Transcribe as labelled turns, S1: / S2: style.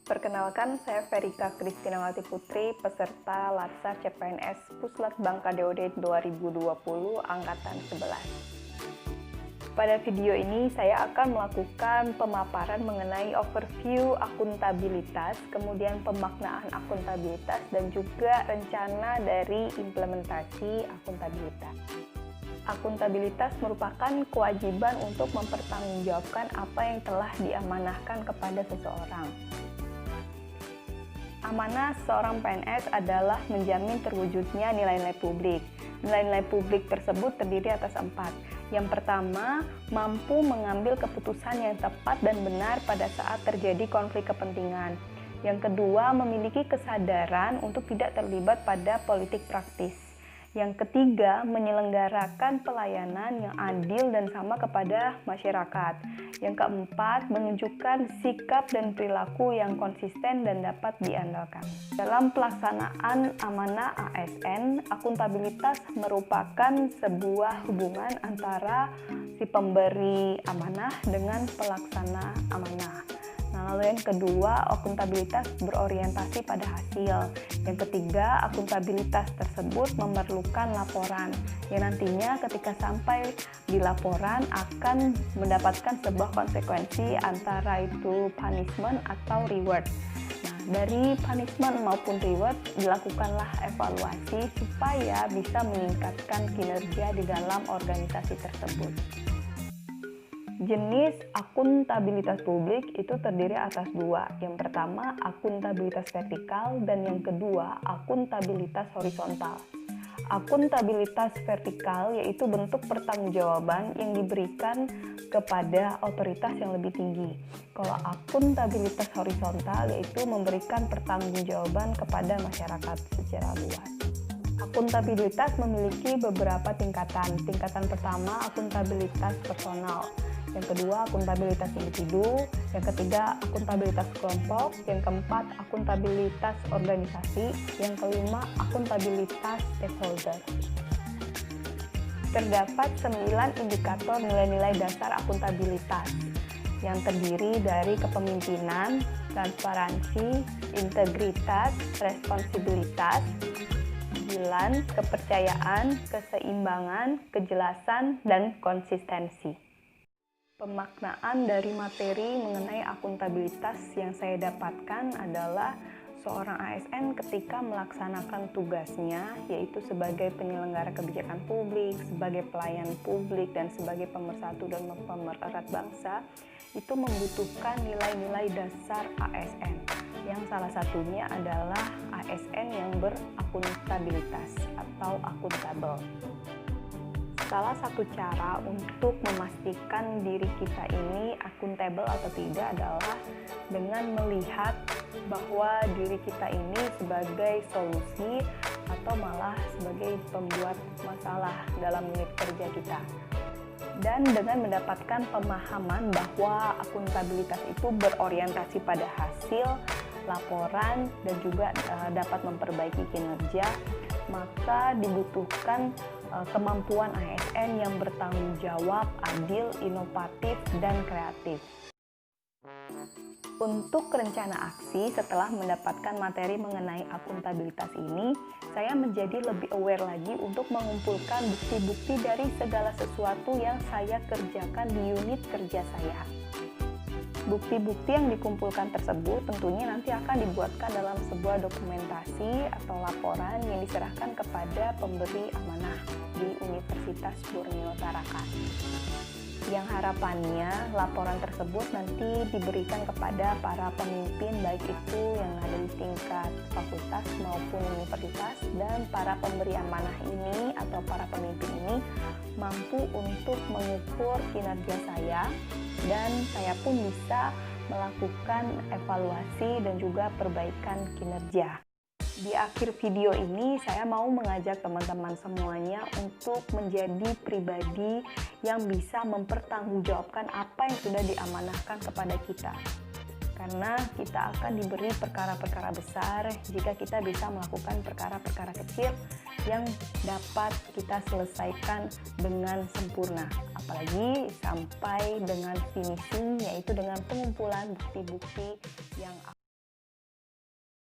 S1: Perkenalkan, saya Ferika Kristinawati Putri, peserta Latsar CPNS Puslat Bangka DOD 2020 Angkatan 11. Pada video ini, saya akan melakukan pemaparan mengenai overview akuntabilitas, kemudian pemaknaan akuntabilitas, dan juga rencana dari implementasi akuntabilitas. Akuntabilitas merupakan kewajiban untuk mempertanggungjawabkan apa yang telah diamanahkan kepada seseorang. Amanah seorang PNS adalah menjamin terwujudnya nilai-nilai publik. Nilai-nilai publik tersebut terdiri atas 4. Yang pertama, mampu mengambil keputusan yang tepat dan benar pada saat terjadi konflik kepentingan. Yang kedua, memiliki kesadaran untuk tidak terlibat pada politik praktis. Yang ketiga, menyelenggarakan pelayanan yang adil dan sama kepada masyarakat. Yang keempat, menunjukkan sikap dan perilaku yang konsisten dan dapat diandalkan. Dalam pelaksanaan amanah ASN, akuntabilitas merupakan sebuah hubungan antara si pemberi amanah dengan pelaksana amanah. Lalu yang kedua, akuntabilitas berorientasi pada hasil. Yang ketiga, akuntabilitas tersebut memerlukan laporan, yang nantinya ketika sampai di laporan akan mendapatkan sebuah konsekuensi antara itu punishment atau reward. Nah, dari punishment maupun reward dilakukanlah evaluasi supaya bisa meningkatkan kinerja di dalam organisasi tersebut. Jenis akuntabilitas publik itu terdiri atas 2. Yang pertama, akuntabilitas vertikal, dan yang kedua, akuntabilitas horizontal. Akuntabilitas vertikal yaitu bentuk pertanggungjawaban yang diberikan kepada otoritas yang lebih tinggi. Kalau akuntabilitas horizontal yaitu memberikan pertanggungjawaban kepada masyarakat secara luas. Akuntabilitas memiliki beberapa tingkatan. Tingkatan pertama, akuntabilitas personal. Yang kedua, akuntabilitas individu. Yang ketiga, akuntabilitas kelompok. Yang keempat, akuntabilitas organisasi. Yang kelima, akuntabilitas stakeholder. Terdapat 9 indikator nilai-nilai dasar akuntabilitas yang terdiri dari kepemimpinan, transparansi, integritas, responsibilitas, kepercayaan, keseimbangan, kejelasan, dan konsistensi. Pemaknaan dari materi mengenai akuntabilitas yang saya dapatkan adalah seorang ASN ketika melaksanakan tugasnya, yaitu sebagai penyelenggara kebijakan publik, sebagai pelayan publik, dan sebagai pemersatu dan pemererat bangsa, itu membutuhkan nilai-nilai dasar ASN, yang salah satunya adalah ASN yang berakuntabilitas atau akuntabel. Salah satu cara untuk memastikan diri kita ini akuntabel atau tidak adalah dengan melihat bahwa diri kita ini sebagai solusi atau malah sebagai pembuat masalah dalam unit kerja kita. Dan dengan mendapatkan pemahaman bahwa akuntabilitas itu berorientasi pada hasil, laporan, dan juga dapat memperbaiki kinerja, maka dibutuhkan kemampuan ASN yang bertanggung jawab, adil, inovatif, dan kreatif. Untuk rencana aksi setelah mendapatkan materi mengenai akuntabilitas ini, saya menjadi lebih aware lagi untuk mengumpulkan bukti-bukti dari segala sesuatu yang saya kerjakan di unit kerja saya. Bukti-bukti yang dikumpulkan tersebut tentunya nanti akan dibuatkan dalam sebuah dokumentasi atau laporan yang diserahkan kepada pemberi amanah di Universitas Borneo Tarakan. Yang harapannya laporan tersebut nanti diberikan kepada para pemimpin, baik itu yang ada di tingkat fakultas maupun universitas, dan para pemberi amanah ini atau para pemimpin ini mampu untuk mengukur kinerja saya, dan saya pun bisa melakukan evaluasi dan juga perbaikan kinerja. Di akhir video ini, saya mau mengajak teman-teman semuanya untuk menjadi pribadi yang bisa mempertanggungjawabkan apa yang sudah diamanahkan kepada kita. Karena kita akan diberi perkara-perkara besar jika kita bisa melakukan perkara-perkara kecil yang dapat kita selesaikan dengan sempurna, apalagi sampai dengan finishing, yaitu dengan pengumpulan bukti-bukti yang